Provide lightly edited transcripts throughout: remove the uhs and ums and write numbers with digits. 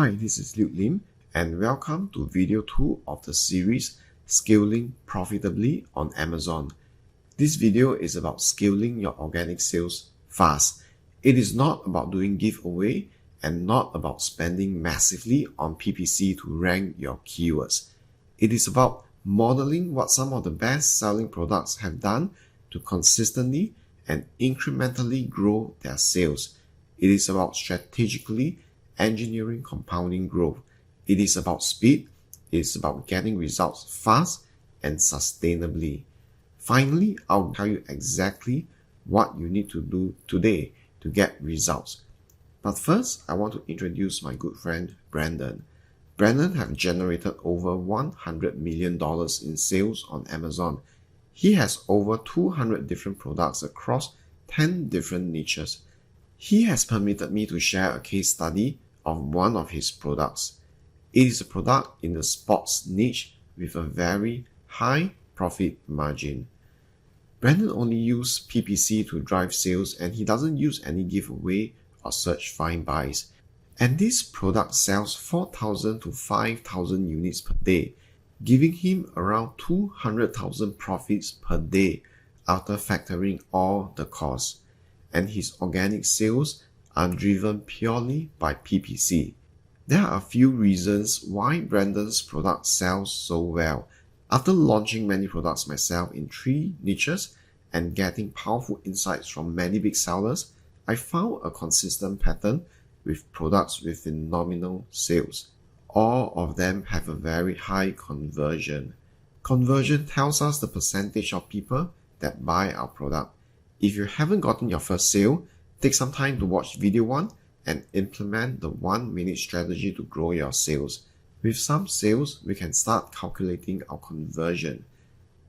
Hi, this is Liu Lim and welcome to video 2 of the series Scaling Profitably on Amazon. This video is about scaling your organic sales fast. It is not about doing giveaway and not about spending massively on PPC to rank your keywords. It is about modeling what some of the best selling products have done to consistently and incrementally grow their sales. It is about strategically engineering compounding growth. It is about speed. It is about getting results fast and sustainably. Finally, I'll tell you exactly what you need to do today to get results. But first, I want to introduce my good friend Brandon. Brandon has generated over $100 million in sales on Amazon. He has over 200 different products across 10 different niches. He has permitted me to share a case study of one of his products. It is a product in the sports niche with a very high profit margin. Brandon only uses PPC to drive sales and he doesn't use any giveaway or search find buys. And this product sells 4,000 to 5,000 units per day, giving him around 200,000 profits per day after factoring all the costs. And his organic sales are driven purely by PPC. There are a few reasons why Brandon's product sells so well. After launching many products myself in 3 niches and getting powerful insights from many big sellers, I found a consistent pattern with products with phenomenal sales. All of them have a very high conversion. Conversion tells us the percentage of people that buy our product. If you haven't gotten your first sale, take some time to watch video 1 and implement the 1-minute strategy to grow your sales. With some sales, we can start calculating our conversion.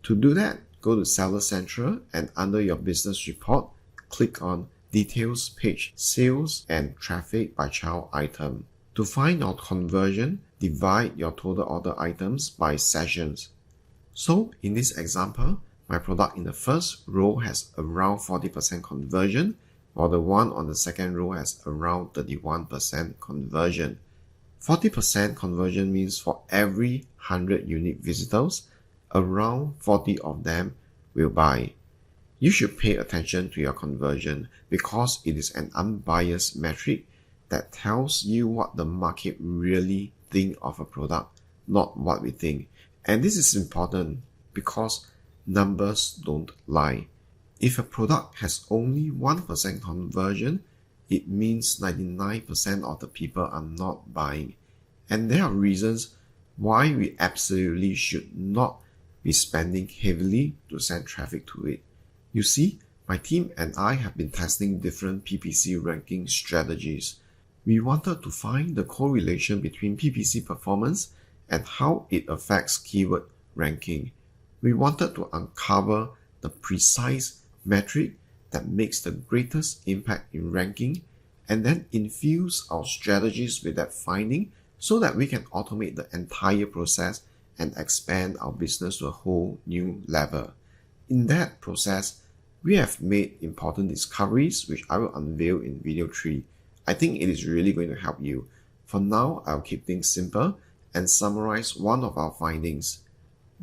To do that, go to Seller Central and under your business report, click on Details page, Sales and Traffic by Child Item. To find your conversion, divide your total order items by sessions. So in this example, my product in the first row has around 40% conversion, while the one on the second row has around 31% conversion. 40% conversion means for every 100 unique visitors, around 40 of them will buy. You should pay attention to your conversion because it is an unbiased metric that tells you what the market really think of a product, not what we think. And this is important because numbers don't lie. If a product has only 1% conversion, it means 99% of the people are not buying. And there are reasons why we absolutely should not be spending heavily to send traffic to it. You see, my team and I have been testing different PPC ranking strategies. We wanted to find the correlation between PPC performance and how it affects keyword ranking. We wanted to uncover the precise metric that makes the greatest impact in ranking and then infuse our strategies with that finding so that we can automate the entire process and expand our business to a whole new level. In that process, we have made important discoveries which I will unveil in video 3. I think it is really going to help you. For now, I'll keep things simple and summarize one of our findings.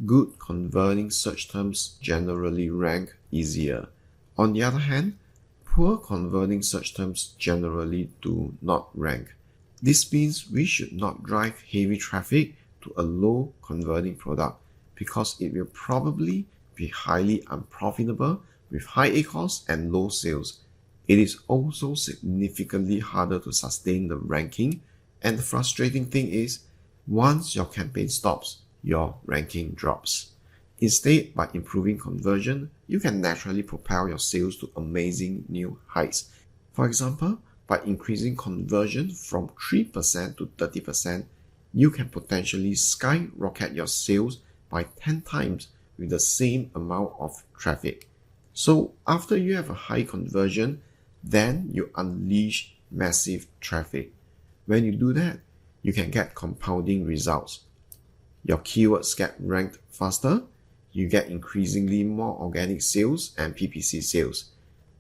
Good converting search terms generally rank easier. On the other hand, poor converting search terms generally do not rank. This means we should not drive heavy traffic to a low converting product because it will probably be highly unprofitable with high ACoS and low sales. It is also significantly harder to sustain the ranking, and the frustrating thing is, once your campaign stops, your ranking drops. Instead, by improving conversion, you can naturally propel your sales to amazing new heights. For example, by increasing conversion from 3% to 30%, you can potentially skyrocket your sales by 10 times with the same amount of traffic. So after you have a high conversion, then you unleash massive traffic. When you do that, you can get compounding results. Your keywords get ranked faster, you get increasingly more organic sales and PPC sales.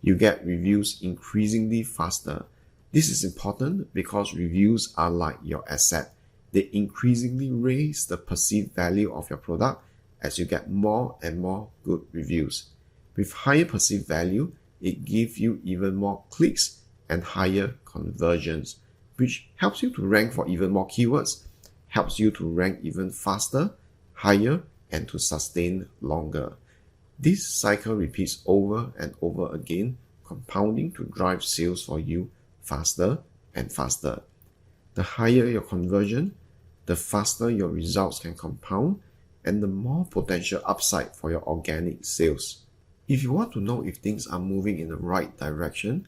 You get reviews increasingly faster. This is important because reviews are like your asset. They increasingly raise the perceived value of your product as you get more and more good reviews. With higher perceived value, it gives you even more clicks and higher conversions, which helps you to rank for even more keywords, helps you to rank even faster, higher, and to sustain longer. This cycle repeats over and over again, compounding to drive sales for you faster and faster. The higher your conversion, the faster your results can compound, and the more potential upside for your organic sales. If you want to know if things are moving in the right direction,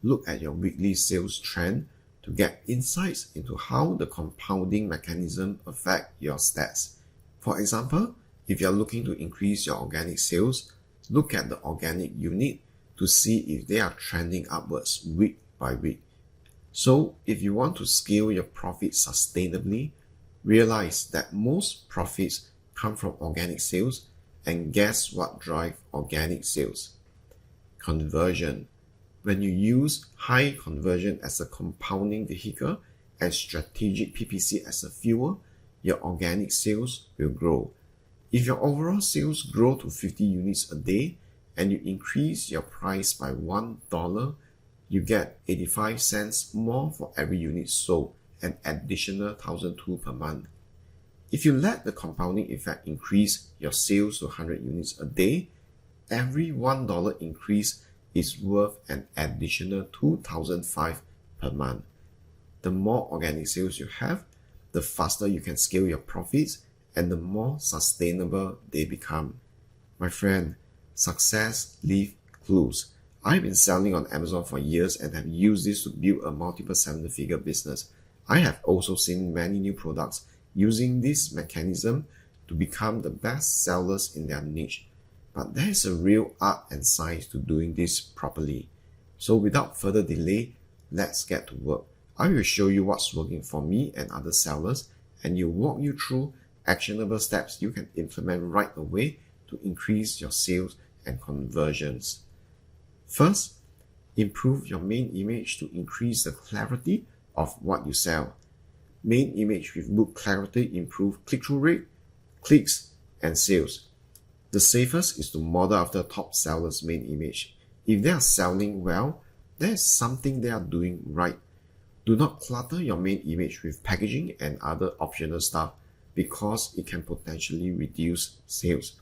look at your weekly sales trend to get insights into how the compounding mechanism affect your stats. For example, if you're looking to increase your organic sales, look at the organic unit to see if they are trending upwards week by week. So if you want to scale your profits sustainably, realize that most profits come from organic sales, and guess what drives organic sales? Conversion. When you use high conversion as a compounding vehicle and strategic PPC as a fuel, your organic sales will grow. If your overall sales grow to 50 units a day and you increase your price by $1, you get 85 cents more for every unit sold, an additional $1,200 per month. If you let the compounding effect increase your sales to 100 units a day, every $1 increase is worth an additional $2,500 per month. The more organic sales you have, the faster you can scale your profits and the more sustainable they become. My friend, success leaves clues. I've been selling on Amazon for years and have used this to build a multiple seven-figure business. I have also seen many new products using this mechanism to become the best sellers in their niche. But there is a real art and science to doing this properly. So without further delay, let's get to work. I will show you what's working for me and other sellers, and will walk you through actionable steps you can implement right away to increase your sales and conversions. First, improve your main image to increase the clarity of what you sell. Main image with good clarity improve click-through rate, clicks, and sales. The safest is to model after top sellers' main image. If they are selling well, there is something they are doing right. Do not clutter your main image with packaging and other optional stuff because it can potentially reduce sales.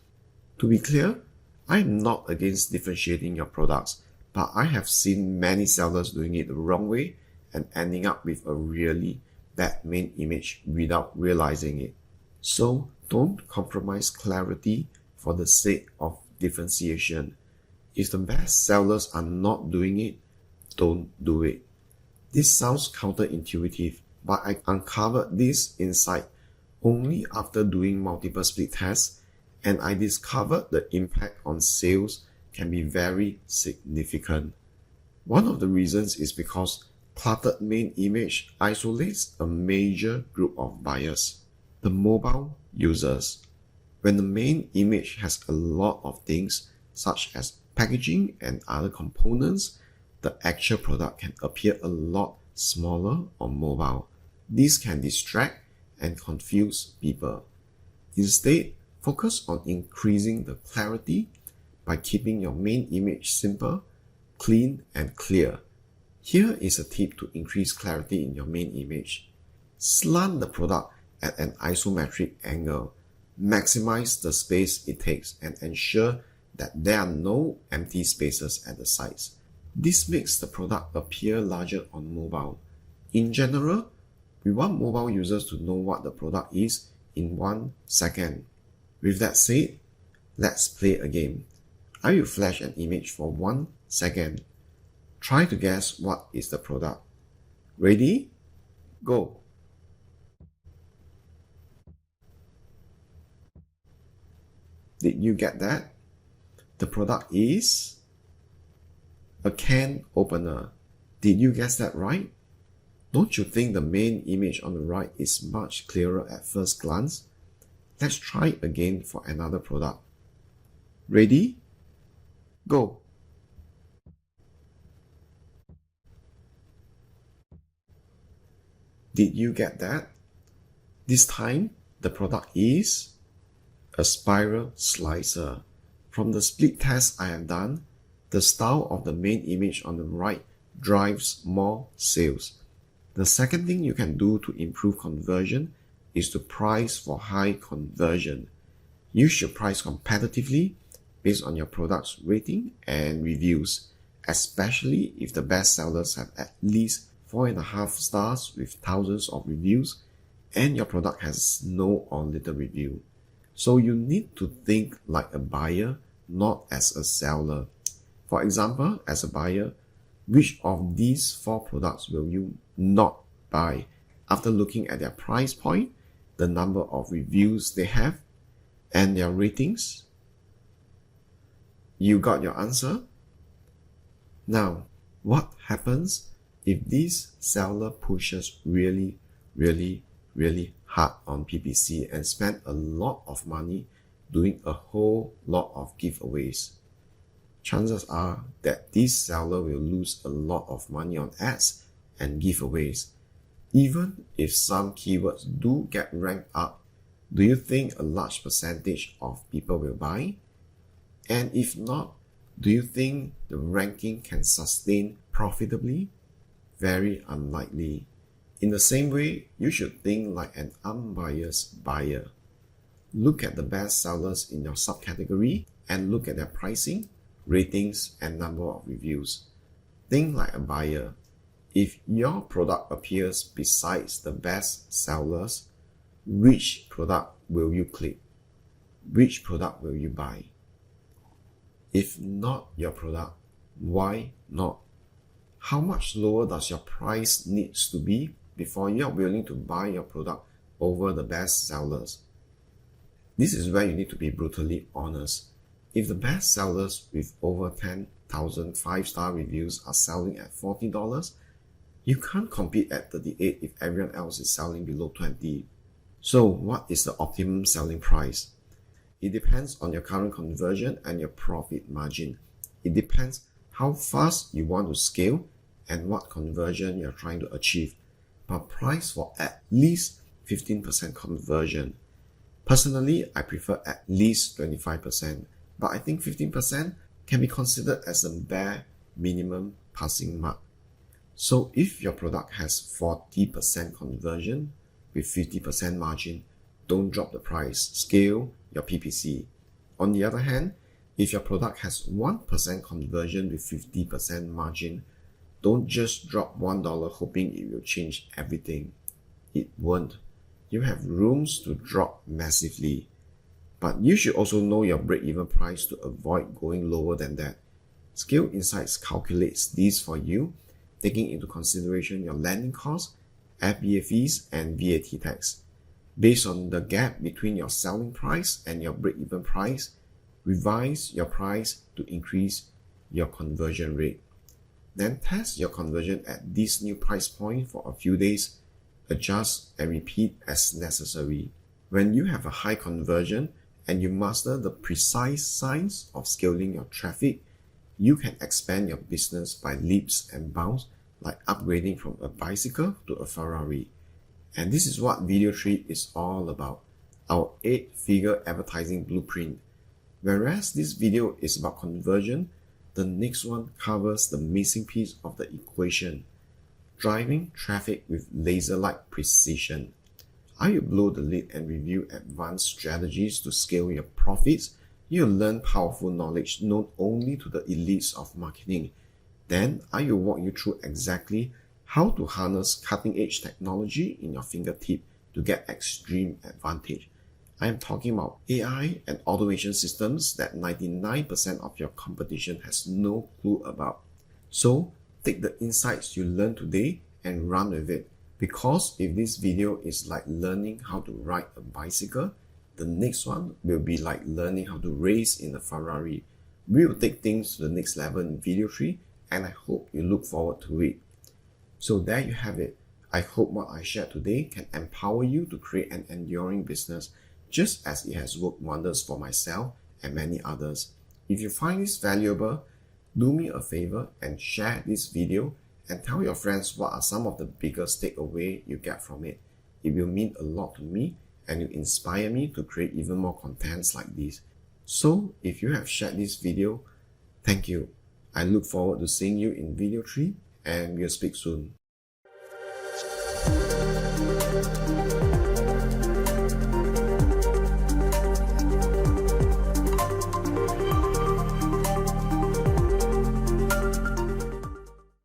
To be clear, I am not against differentiating your products, but I have seen many sellers doing it the wrong way and ending up with a really bad main image without realizing it. So don't compromise clarity for the sake of differentiation. If the best sellers are not doing it, don't do it. This sounds counterintuitive, but I uncovered this insight only after doing multiple split tests, and I discovered the impact on sales can be very significant. One of the reasons is because cluttered main image isolates a major group of buyers, the mobile users. When the main image has a lot of things, such as packaging and other components, the actual product can appear a lot smaller on mobile. This can distract and confuse people. Instead, focus on increasing the clarity by keeping your main image simple, clean, and clear. Here is a tip to increase clarity in your main image. Slant the product at an isometric angle. Maximize the space it takes and ensure that there are no empty spaces at the sides. This makes the product appear larger on mobile. In general, we want mobile users to know what the product is in 1 second. With that said, let's play a game. I will flash an image for 1 second. Try to guess what is the product. Ready? Go. Did you get that? The product is a can opener. Did you guess that right? Don't you think the main image on the right is much clearer at first glance? Let's try again for another product. Ready? Go. Did you get that? This time, the product is a spiral slicer. From the split test I have done, the style of the main image on the right drives more sales. The second thing you can do to improve conversion is to price for high conversion. You should price competitively based on your product's rating and reviews, especially if the best sellers have at least 4.5 stars with thousands of reviews and your product has no or little review. So you need to think like a buyer, not as a seller. For example, as a buyer, which of these 4 products will you not buy after looking at their price point, the number of reviews they have, and their ratings? You got your answer? Now, what happens if this seller pushes really hard on PPC and spend a lot of money doing a whole lot of giveaways? Chances are that this seller will lose a lot of money on ads and giveaways. Even if some keywords do get ranked up, do you think a large percentage of people will buy? And if not, do you think the ranking can sustain profitably? Very unlikely. In the same way, you should think like an unbiased buyer. Look at the best sellers in your subcategory and look at their pricing, ratings, and number of reviews. Think like a buyer. If your product appears besides the best sellers, which product will you click? Which product will you buy? If not your product, why not? How much lower does your price needs to be before you're willing to buy your product over the best sellers? This is where you need to be brutally honest. If the best sellers with over 10,000 5-star reviews are selling at $40, you can't compete at 38 if everyone else is selling below 20. So what is the optimum selling price? It depends on your current conversion and your profit margin. It depends how fast you want to scale and what conversion you're trying to achieve. But price for at least 15% conversion. Personally, I prefer at least 25%, but I think 15% can be considered as the bare minimum passing mark. So if your product has 40% conversion with 50% margin, don't drop the price, scale your PPC. On the other hand, if your product has 1% conversion with 50% margin, don't just drop $1 hoping it will change everything. It won't. You have rooms to drop massively. But you should also know your break-even price to avoid going lower than that. Scale Insights calculates these for you, taking into consideration your landing costs, FBA fees, and VAT tax. Based on the gap between your selling price and your break-even price, revise your price to increase your conversion rate. Then test your conversion at this new price point for a few days, adjust and repeat as necessary. When you have a high conversion and you master the precise science of scaling your traffic, you can expand your business by leaps and bounds, like upgrading from a bicycle to a Ferrari. And this is what Video 3 is all about, our 8-figure advertising blueprint. Whereas this video is about conversion, the next one covers the missing piece of the equation, driving traffic with laser-like precision. Are you below the lead and review advanced strategies to scale your profits? You'll learn powerful knowledge known only to the elites of marketing. Then I will walk you through exactly how to harness cutting-edge technology in your fingertip to get extreme advantage. I am talking about AI and automation systems that 99% of your competition has no clue about. So take the insights you learned today and run with it. Because if this video is like learning how to ride a bicycle, the next one will be like learning how to race in a Ferrari. We will take things to the next level in Video 3, and I hope you look forward to it. So there you have it. I hope what I shared today can empower you to create an enduring business, just as it has worked wonders for myself and many others. If you find this valuable, do me a favor and share this video and tell your friends what are some of the biggest takeaway you get from it. It will mean a lot to me and will inspire me to create even more contents like this. So if you have shared this video, thank you. I look forward to seeing you in video 3 and we'll speak soon.